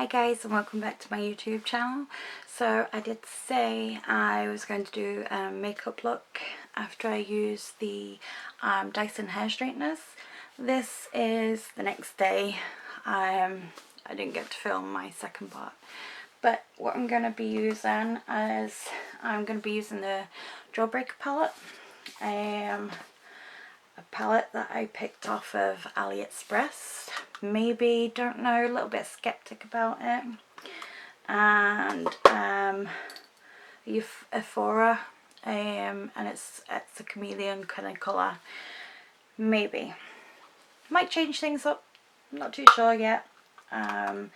Hi guys, and welcome back to my YouTube channel. So I did say I was going to do a makeup look after I use the Dyson hair straighteners. This is the next day. I didn't get to film my second part, but what I'm going to be using is I'm going to be using the Jawbreaker palette. A palette that I picked off of AliExpress. Maybe, don't know, a little bit skeptic about it. And Euphoria, and it's a chameleon kind of colour. Maybe might change things up, not too sure yet. Kind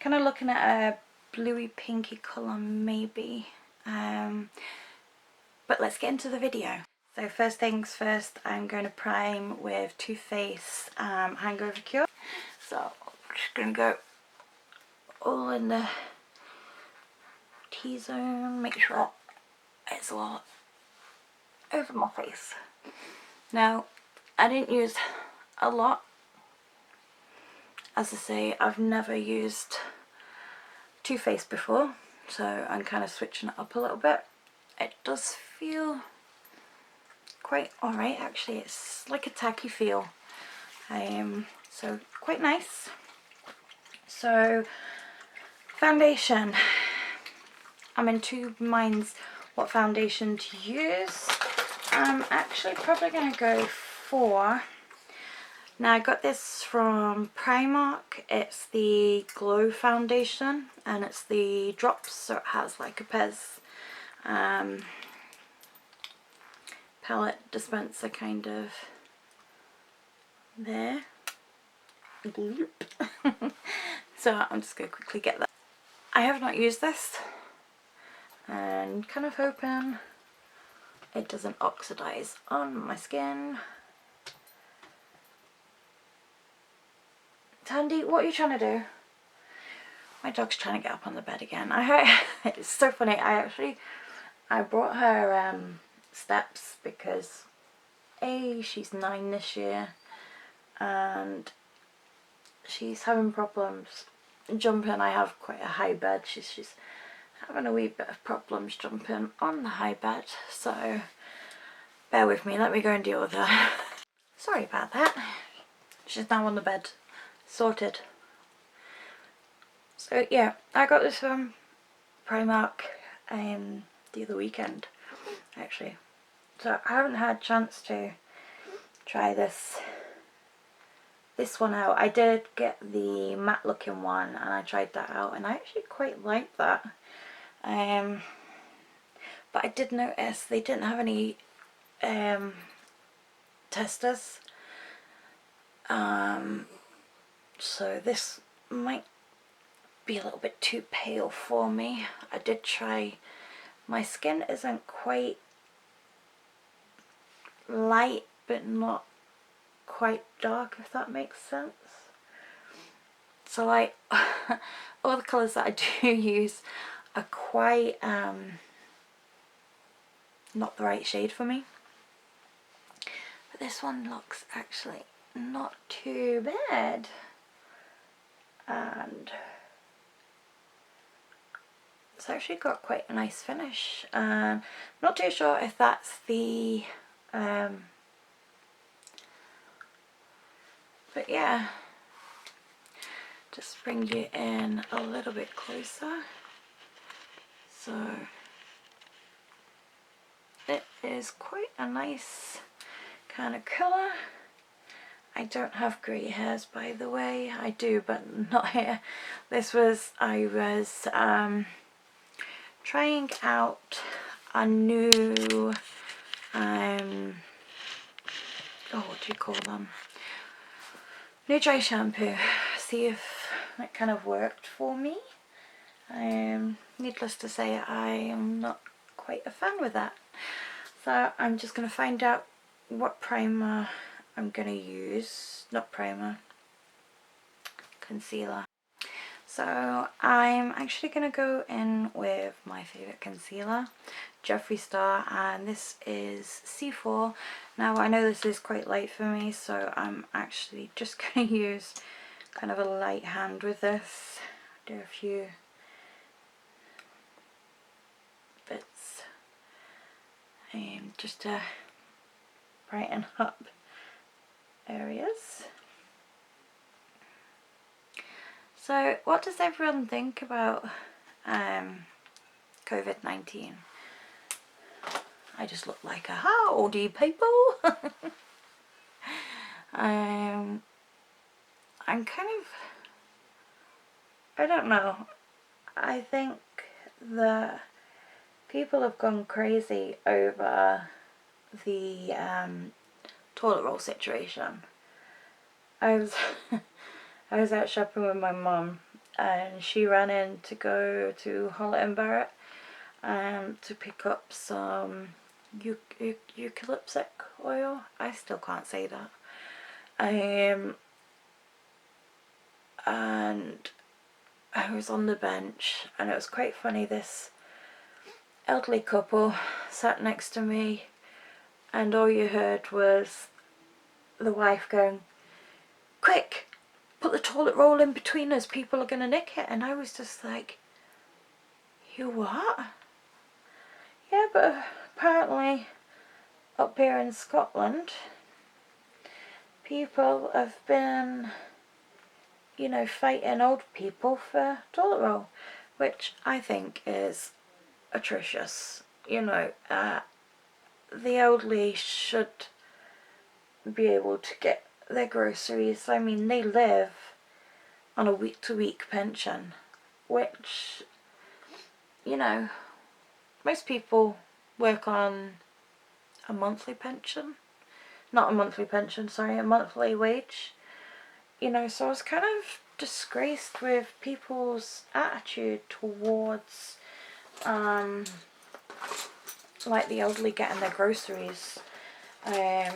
of looking at a bluey pinky colour maybe. But let's get into the video. So first things first, I'm going to prime with Too Faced Hangover Cure. So I'm just going to go all in the T-zone, make sure it's all over my face. Now, I didn't use a lot. As I say, I've never used Too Faced before, so I'm kind of switching it up a little bit. It does feel quite alright actually. It's like a tacky feel, so quite nice. So foundation, I'm in two minds what foundation to use. I'm actually probably going to go for, now I got this from Primark, it's the Glow foundation and it's the drops, so it has like a Pez palette dispenser kind of there. So I'm just going to quickly get that. I have not used this and kind of hoping it doesn't oxidize on my skin. Tandy, what are you trying to do? My dog's trying to get up on the bed again. It's so funny. I brought her steps because she's 9 this year and she's having problems jumping. I have quite a high bed. She's having a wee bit of problems jumping on the high bed, so bear with me, let me go and deal with her. Sorry about that. She's now on the bed, sorted. So yeah, I got this from Primark the other weekend actually, so I haven't had a chance to try this one out. I did get the matte looking one and I tried that out and I actually quite liked that. But I did notice they didn't have any testers, so this might be a little bit too pale for me. I did try, my skin isn't quite light but not quite dark, if that makes sense. So like all the colours that I do use are quite not the right shade for me, but this one looks actually not too bad, and it's actually got quite a nice finish. Not too sure if that's the but yeah, just bring you in a little bit closer. So it is quite a nice kind of colour. I don't have grey hairs, by the way. I do, but not here. This was, I was trying out a new oh, what do you call them, new dry shampoo, see if it kind of worked for me. Needless to say, I am not quite a fan with that, so I'm just going to find out what primer I'm going to use. Not primer, concealer. So I'm actually going to go in with my favourite concealer, Jeffree Star, and this is C4. Now I know this is quite light for me, so I'm actually just going to use kind of a light hand with this. do a few bits just to brighten up areas. So what does everyone think about COVID-19? I just look like a howdy people. I'm kind of, I don't know, I think that people have gone crazy over the toilet roll situation. I was I was out shopping with my mum, and she ran in to go to Holland & Barrett to pick up some eucalyptus oil. I still can't say that. And I was on the bench, and it was quite funny. This elderly couple sat next to me, and all you heard was the wife going, "Quick, put the toilet roll in between us, people are going to nick it." And I was just like, "You what?" Yeah, but apparently up here in Scotland, people have been, you know, fighting old people for toilet roll, which I think is atrocious. You know, the elderly should be able to get their groceries. I mean, they live on a week-to-week pension, which, you know, most people work on a monthly pension. Not a monthly pension, sorry, a monthly wage. You know, so I was kind of disgraced with people's attitude towards like the elderly getting their groceries. I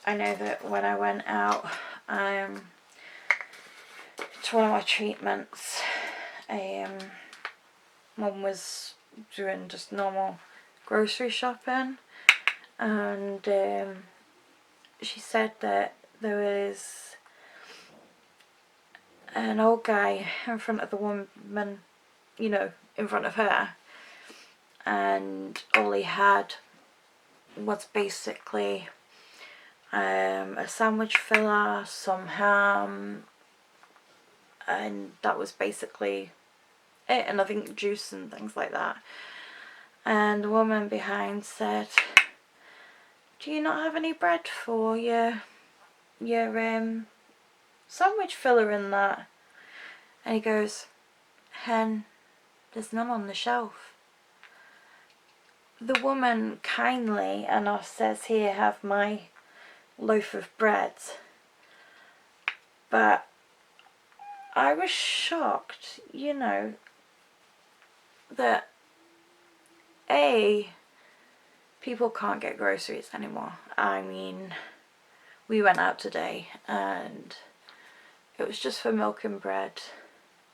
know that when I went out to one of my treatments, Mum was doing just normal grocery shopping, and she said that there was an old guy in front of the woman, you know, in front of her, and all he had was basically a sandwich filler, some ham, and that was basically it, and I think juice and things like that. And the woman behind said, "Do you not have any bread for your sandwich filler in that?" And he goes, "Hen, there's none on the shelf." The woman kindly enough says, "Here, have my loaf of bread." But I was shocked, you know, that people can't get groceries anymore. I mean, we went out today and it was just for milk and bread,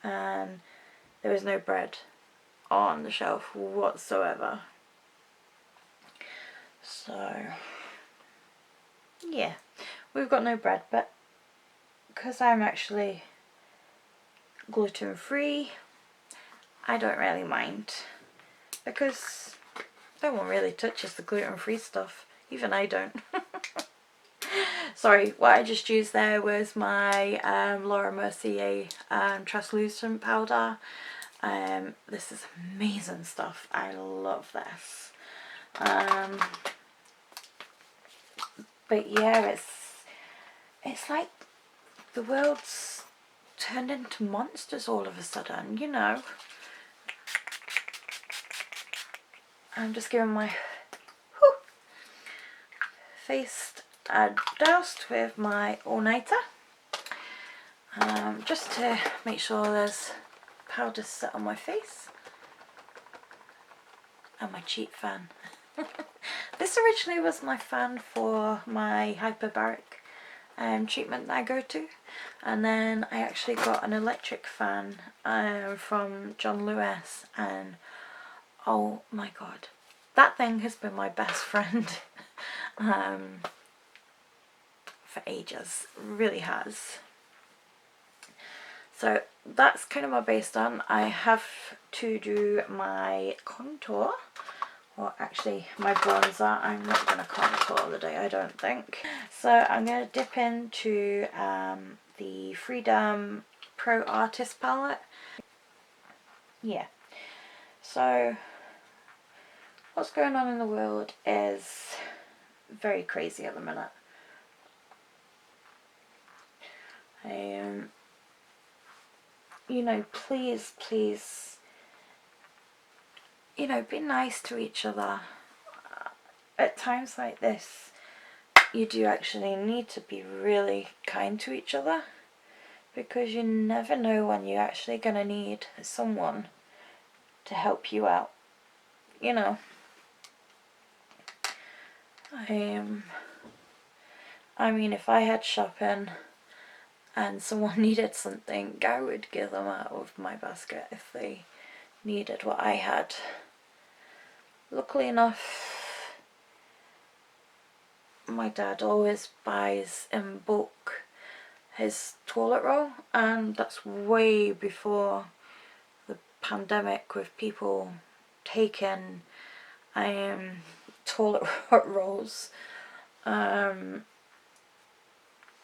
and there was no bread on the shelf whatsoever. So yeah, we've got no bread, but because I'm actually gluten free, I don't really mind, because no one really touches the gluten free stuff, even I don't. Sorry, what I just used there was my Laura Mercier translucent powder. This is amazing stuff. I love this. But yeah, it's like the world's turned into monsters all of a sudden, you know. I'm just giving my face doused with my all-nighter, just to make sure there's powder set on my face, and my cheap fan. This originally was my fan for my hyperbaric treatment that I go to, and then I actually got an electric fan from John Lewis, and oh my god, that thing has been my best friend for ages, really has. So that's kind of my base done. I have to do my contour, or actually my bronzer. I'm not going to contour today, I don't think. So I'm going to dip into the Freedom Pro Artist palette. Yeah, so what's going on in the world is very crazy at the minute. You know, please, you know, be nice to each other. At times like this, you do actually need to be really kind to each other, because you never know when you're actually going to need someone to help you out, you know. I mean, if I had shopping and someone needed something, I would give them out of my basket if they needed what I had. Luckily enough, my dad always buys in bulk his toilet roll, and that's way before the pandemic, with people taking toilet rolls.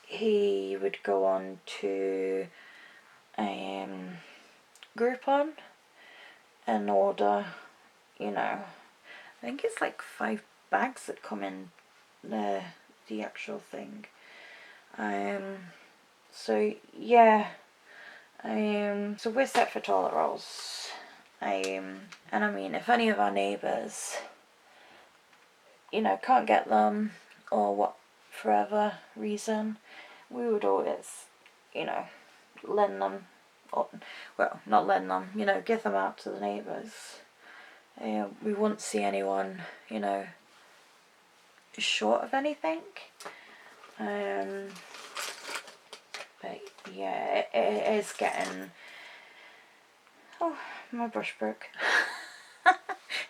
He would go on to Groupon and order, you know, I think it's like 5 bags that come in the actual thing. So yeah, so we're set for toilet rolls. And I mean, if any of our neighbours, you know, can't get them, or what, forever reason, we would always, you know, lend them, or, well, not lend them, you know, give them out to the neighbours. We wouldn't see anyone, you know, short of anything. But yeah, it is getting... Oh, my brush broke.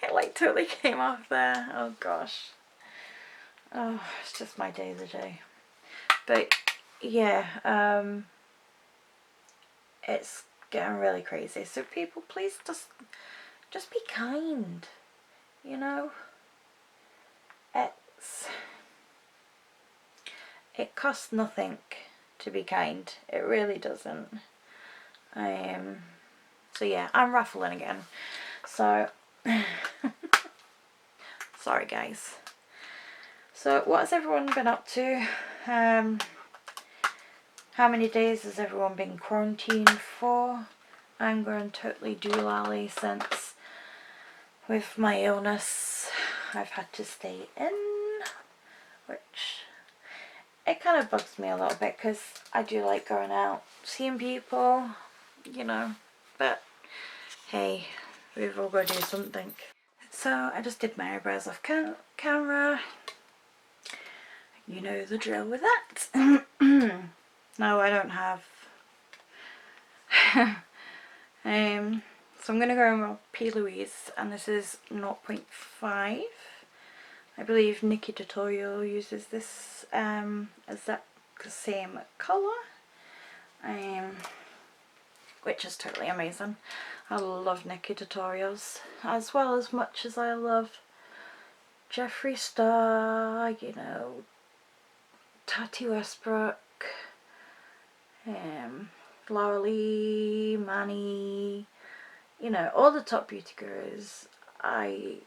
It like totally came off there. Oh gosh. Oh, it's just my day to day. But yeah, it's getting really crazy. So people, please just be kind. You know, it costs nothing to be kind. It really doesn't. So yeah, I'm raffling again. So sorry guys. So what has everyone been up to? How many days has everyone been quarantined for? I'm going totally doolally since with my illness I've had to stay in, which it kind of bugs me a little bit, because I do like going out, seeing people, you know, but hey, we've all got to do something. So I just did my eyebrows off camera. You know the drill with that. No, I don't have. So I'm going to go with P. Louise, and this is 0.5. I believe Nikki Tutorial uses this as that same colour, which is totally amazing. I love Nikki Tutorials as well as much as I love Jeffree Star, you know, Tati Westbrook, Laura Lee, Manny, you know, all the top beauty gurus I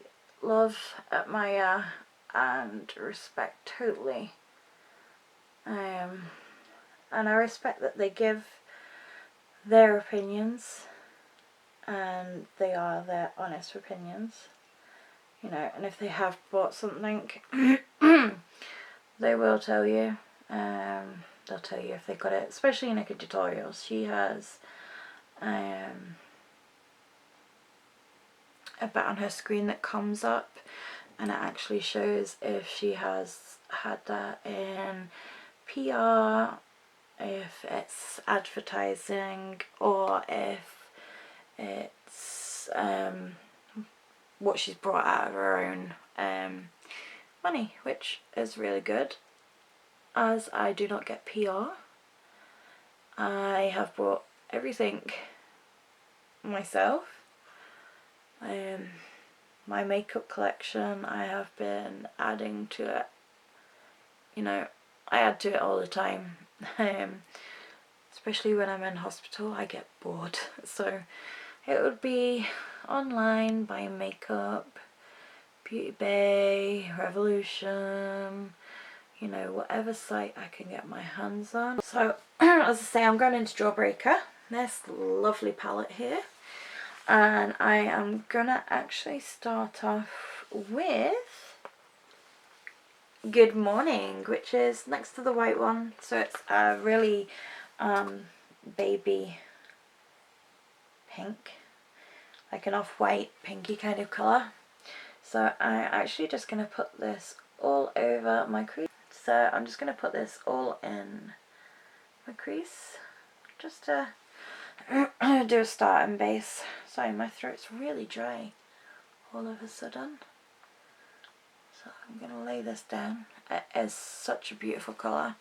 love, admire and respect totally. And I respect that they give their opinions, and they are their honest opinions, you know, and if they have bought something they will tell you. They'll tell you if they got it, especially in Nikki Tutorials. She has a bit on her screen that comes up, and it actually shows if she has had that in PR, if it's advertising, or if it's what she's brought out of her own money, which is really good. As I do not get PR, I have brought everything myself. My makeup collection, I have been adding to it. You know, I add to it all the time. Especially when I'm in hospital, I get bored. So it would be online, buying makeup, Beauty Bay, Revolution, you know, whatever site I can get my hands on. So as I say, I'm going into Jawbreaker, this lovely palette here, and I am gonna actually start off with Good Morning, which is next to the white one. So it's a really baby pink, like an off-white pinky kind of colour. So I'm actually just going to put this all over my crease. So I'm just going to put this all in my crease, just to do a start and base. Sorry, my throat's really dry all of a sudden. So I'm going to lay this down. It is such a beautiful colour.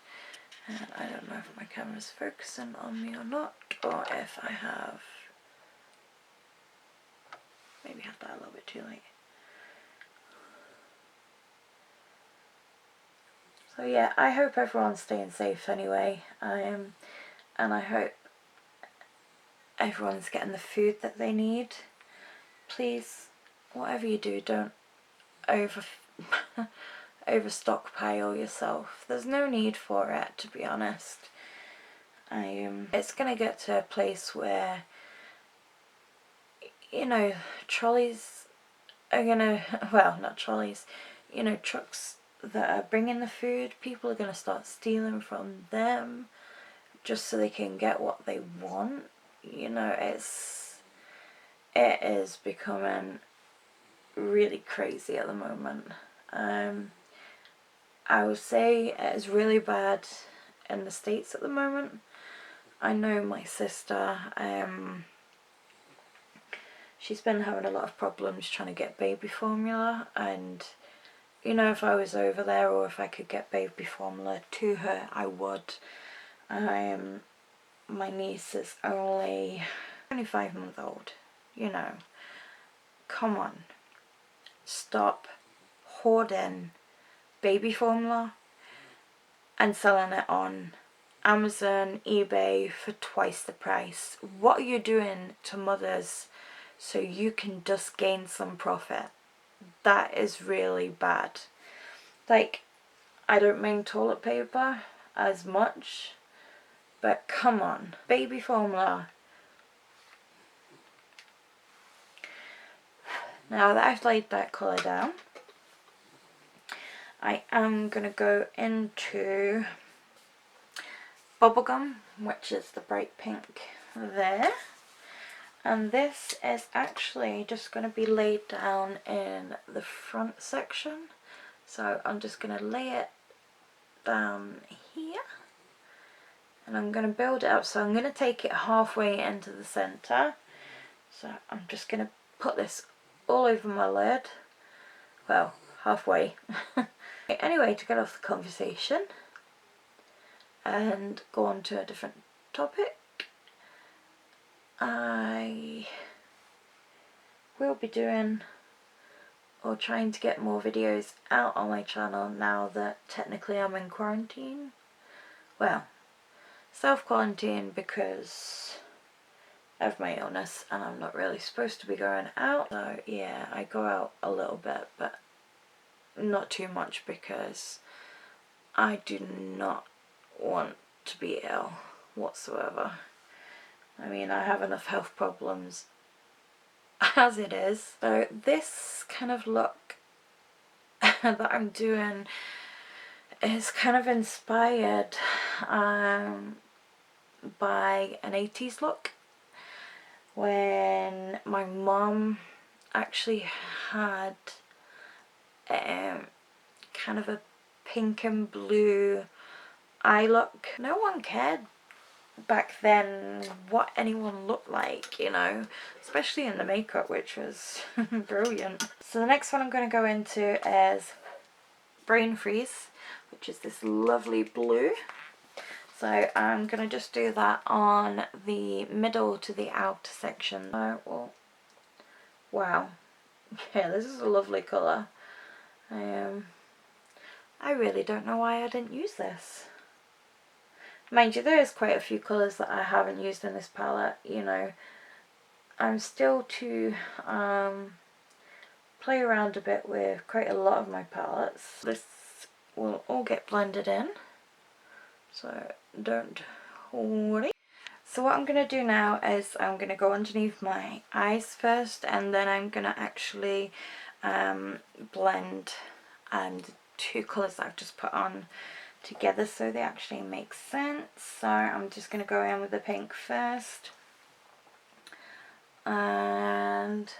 And I don't know if my camera's focusing on me or not, or if I have maybe had that a little bit too late. So yeah, I hope everyone's staying safe anyway, and I hope everyone's getting the food that they need. Please, whatever you do, don't over stockpile yourself. There's no need for it, to be honest. It's gonna get to a place where, you know, trolleys are gonna, well, not trolleys, you know, trucks that are bringing the food, people are gonna start stealing from them just so they can get what they want. You know, it is becoming really crazy at the moment. I would say it is really bad in the States at the moment. I know my sister, she's been having a lot of problems trying to get baby formula, and you know, if I was over there or if I could get baby formula to her, I would. My niece is only 25 months old, you know. Come on. Stop hoarding baby formula and selling it on Amazon, eBay for twice the price. What are you doing to mothers so you can just gain some profit? That is really bad. Like, I don't mind toilet paper as much, but come on, baby formula. Now that I've laid that colour down, I am going to go into Bubblegum, which is the bright pink there. And this is actually just going to be laid down in the front section. So I'm just going to lay it down here. And I'm going to build it up. So I'm going to take it halfway into the centre. So I'm just going to put this all over my lid. Well, halfway. Anyway, to get off the conversation and go on to a different topic, I will be doing or trying to get more videos out on my channel now that technically I'm in quarantine. Well, self-quarantine because of my illness and I'm not really supposed to be going out. So yeah, I go out a little bit, but not too much because I do not want to be ill whatsoever. I mean, I have enough health problems as it is. So this kind of look that I'm doing is kind of inspired by an 80's look, when my mom actually had kind of a pink and blue eye look. No one cared back then what anyone looked like, you know, especially in the makeup, which was brilliant. So the next one I'm going to go into is Brain Freeze, which is this lovely blue. So So I'm going to just do that on the middle to the outer section. So, well, wow, yeah, this is a lovely colour. I really don't know why I didn't use this. Mind you, there is quite a few colours that I haven't used in this palette, you know. I'm still to play around a bit with quite a lot of my palettes. This will all get blended in, so don't worry. So what I'm going to do now is I'm going to go underneath my eyes first, and then I'm going to actually blend the two colours that I've just put on together so they actually make sense. So I'm just going to go in with the pink first, and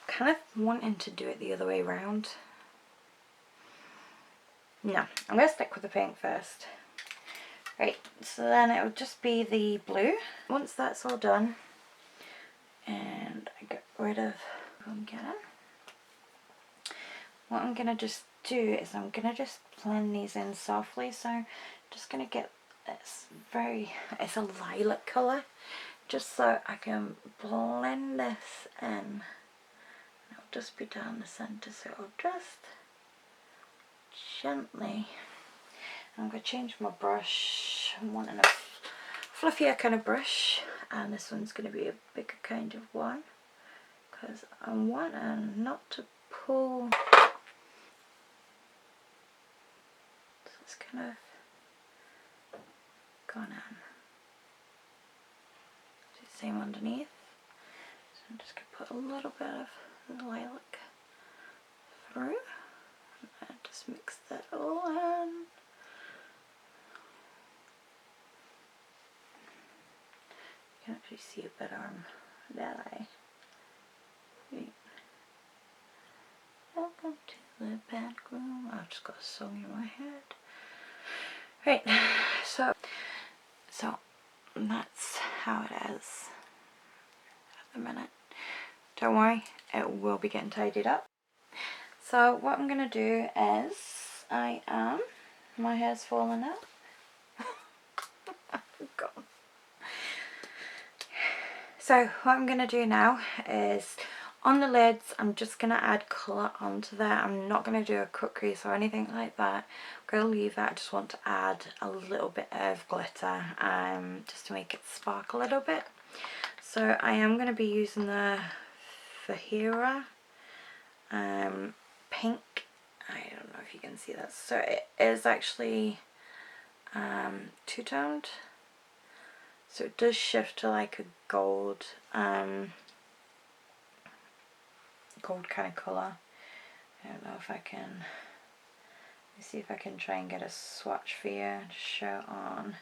kind of wanting to do it the other way around. No, I'm going to stick with the pink first. Right, so then it will just be the blue. Once that's all done, and I get rid of what I'm getting, what I'm going to just do is I'm going to just blend these in softly. So I'm just going to get this it's a lilac colour, just so I can blend this in. It'll just be down the centre, so it'll just gently. I'm going to change my brush. I'm wanting a fluffier kind of brush, and this one's going to be a bigger kind of one, because I'm wanting not to pull. So it's kind of gone in. Do the same underneath. So I'm just going to put a little bit of the lilac through, and just mix that all in. You can actually see it better on that eye. Right. Welcome to the bathroom. I've just got a song in my head. Right, so that's how it is at the minute. Don't worry, it will be getting tidied up. So what I'm going to do is, my hair's falling out. God. So what I'm going to do now is, on the lids, I'm just going to add colour onto there. I'm not going to do a cut crease or anything like that. I'm going to leave that. I just want to add a little bit of glitter, just to make it sparkle a little bit. So I am going to be using the Fahira pink. I don't know if you can see that. So it is actually two-toned. So it does shift to like a gold kind of colour. I don't know if I can, let me see if I can try and get a swatch for you to show on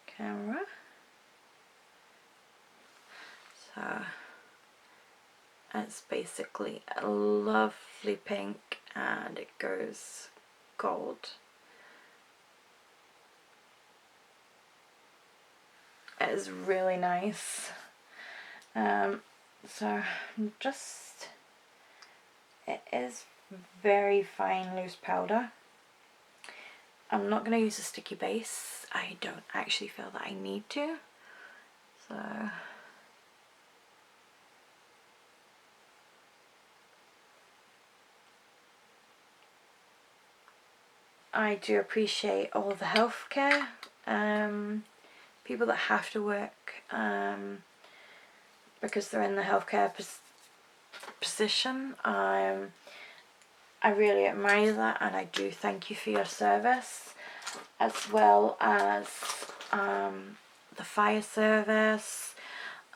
camera. So it's basically a lovely pink, and it goes gold. It is really nice. So just, it is very fine loose powder. I'm not going to use a sticky base. I don't actually feel that I need to. So I do appreciate all the healthcare people that have to work because they're in the healthcare position. I really admire that, and I do thank you for your service, as well as the fire service,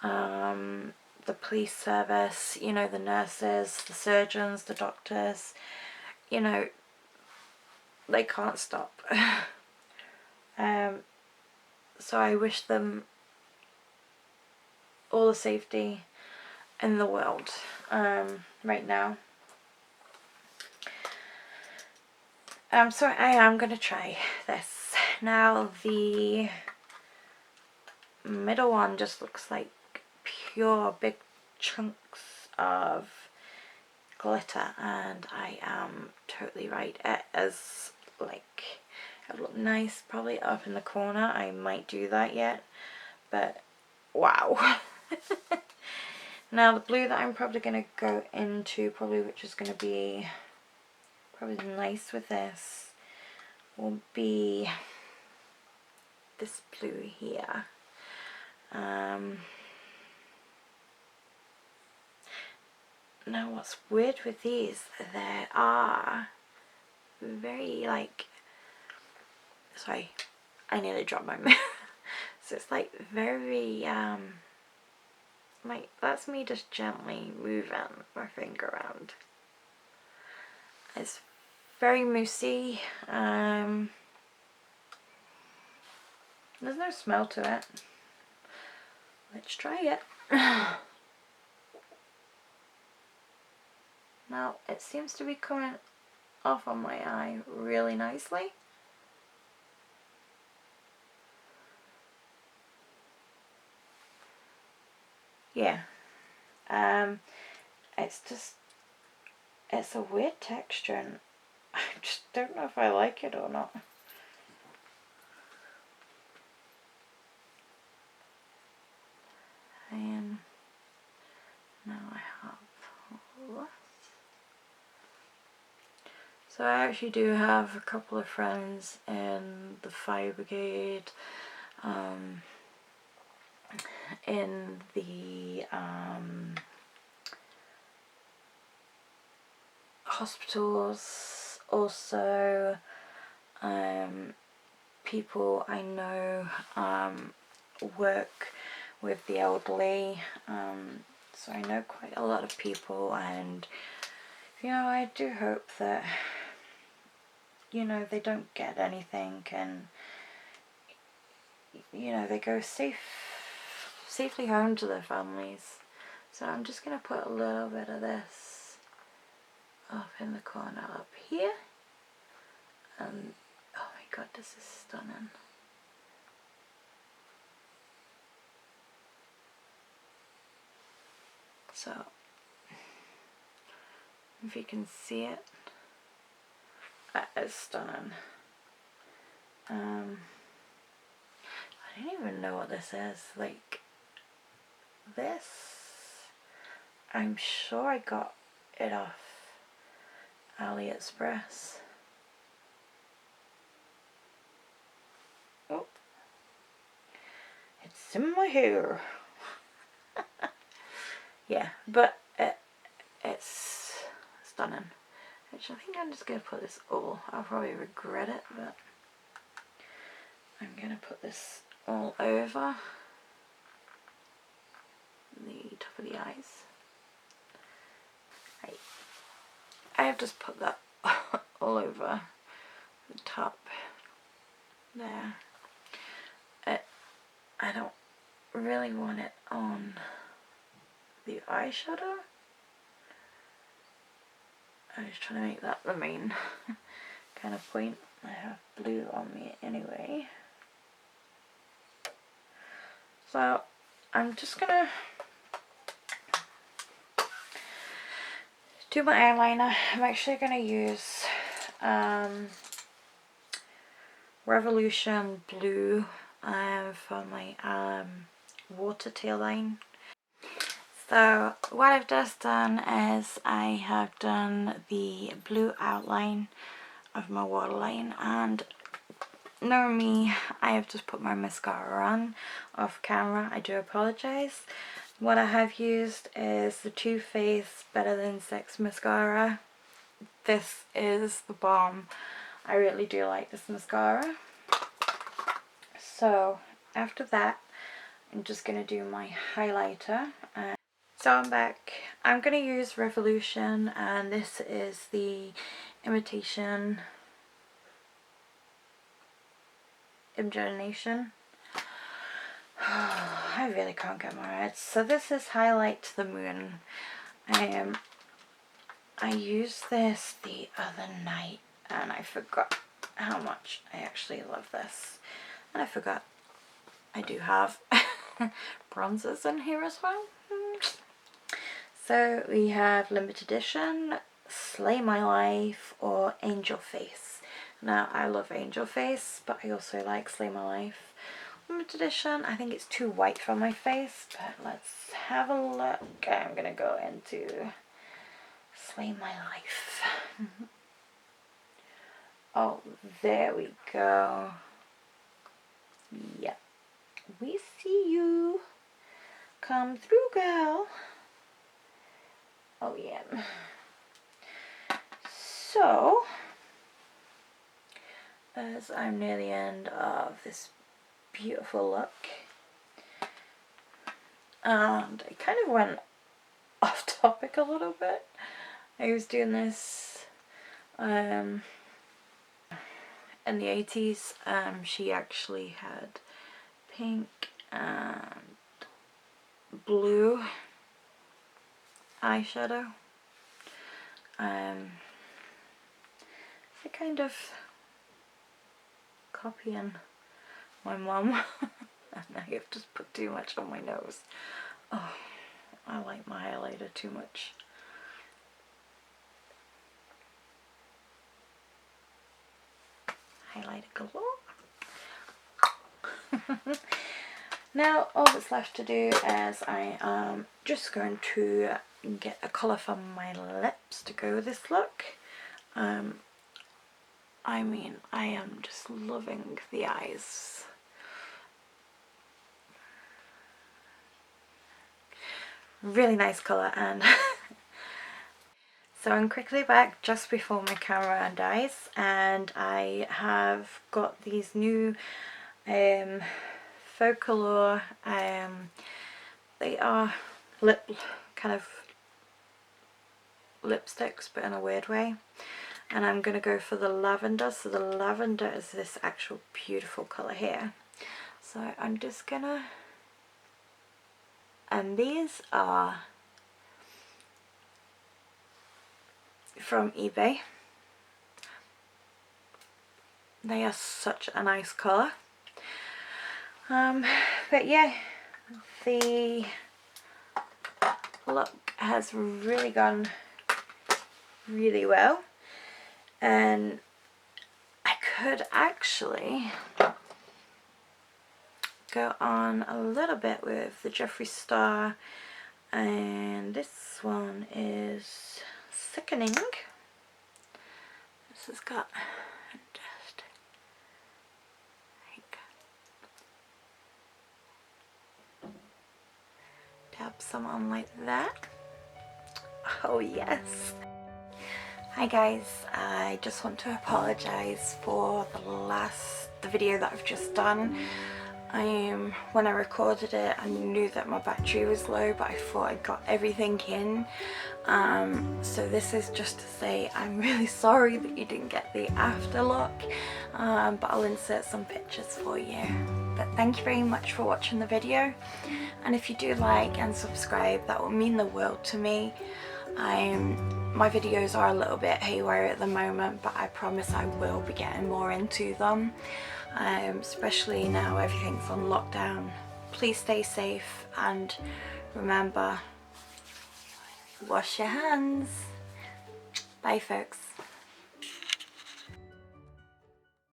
the police service, you know, the nurses, the surgeons, the doctors, you know, they can't stop. So I wish them all the safety in the world right now. So I am going to try this. Now the middle one just looks like pure big chunks of glitter, and I am totally right. It is like, it looks nice, probably up in the corner. I might do that yet, but wow. Now the blue that I'm probably going to go into, which is going to be probably nice with this, will be this blue here. Now what's weird with these, they are very like, sorry, I nearly dropped my mouth. So it's like very like, that's me just gently moving my finger around. It's very moussey. There's no smell to it. Let's try it. Now it seems to be coming off on my eye really nicely. Yeah. It's a weird texture and I just don't know if I like it or not. And now I have this. So I actually do have a couple of friends in the fire brigade, in the hospitals, also people I know work with the elderly, so I know quite a lot of people, and you know, I do hope that, you know, they don't get anything and, you know, they go safely home to their families. So I'm just going to put a little bit of this up in the corner up here, and oh my god, this is stunning. So if you can see it, that is stunning. I don't even know what this is. Like, this, I'm sure I got it off AliExpress. Oh, it's in my hair. Yeah, but it's stunning. Actually, I think I'm just going to put this all, I'll probably regret it, but I'm going to put this all over the top of the eyes. I have just put that all over the top there. I don't really want it on the eyeshadow. I'm just trying to make that the main kind of point. I have blue on me anyway. So I'm just gonna do my eyeliner. I'm actually gonna use Revolution Blue for my water tail line. So what I've just done is I have done the blue outline of my waterline, and knowing me, I have just put my mascara on off camera. I do apologise. What I have used is the Too Faced Better Than Sex mascara. This is the bomb. I really do like this mascara. So after that, I'm just going to do my highlighter. So I'm back. I'm going to use Revolution, and this is the Imitation Imagination. I really can't get my words. So this is Highlight to the Moon. I used this the other night and I forgot how much I actually love this. And I forgot I do have bronzers in here as well. So we have Limited Edition, Slay My Life, or Angel Face. Now I love Angel Face, but I also like Slay My Life limited edition. I think it's too white for my face, but let's have a look. I'm gonna go into Slay My Life. Oh, there we go. Yep, we see you. Come through, girl. Oh yeah. So, as I'm near the end of this beautiful look, and I kind of went off topic a little bit. I was doing this in the 80s. She actually had pink and blue eyeshadow. I kind of copying my mum and I have just put too much on my nose. Oh, I like my highlighter too much. Highlighter galore. Now all that's left to do is I am just going to get a colour for my lips to go with this look. I mean, I am just loving the eyes. Really nice colour. And so I'm quickly back just before my camera dies, and I have got these new Faux Color, they are kind of lipsticks but in a weird way, and I'm going to go for the lavender. So the lavender is this actual beautiful colour here, so I'm just gonna, and these are from eBay. They are such a nice colour. But yeah, the look has really gone really well, and I could actually go on a little bit with the Jeffree Star, and this one is Sickening. This has got just like dab some on like that. Oh yes. Hi guys, I just want to apologise for the video that I've just done. When I recorded it, I knew that my battery was low, but I thought I got everything in. So this is just to say I'm really sorry that you didn't get the after look, but I'll insert some pictures for you. But thank you very much for watching the video, and if you do like and subscribe, that will mean the world to me. My videos are a little bit haywire at the moment, but I promise I will be getting more into them, especially now everything's on lockdown. Please stay safe, and remember, wash your hands. Bye folks.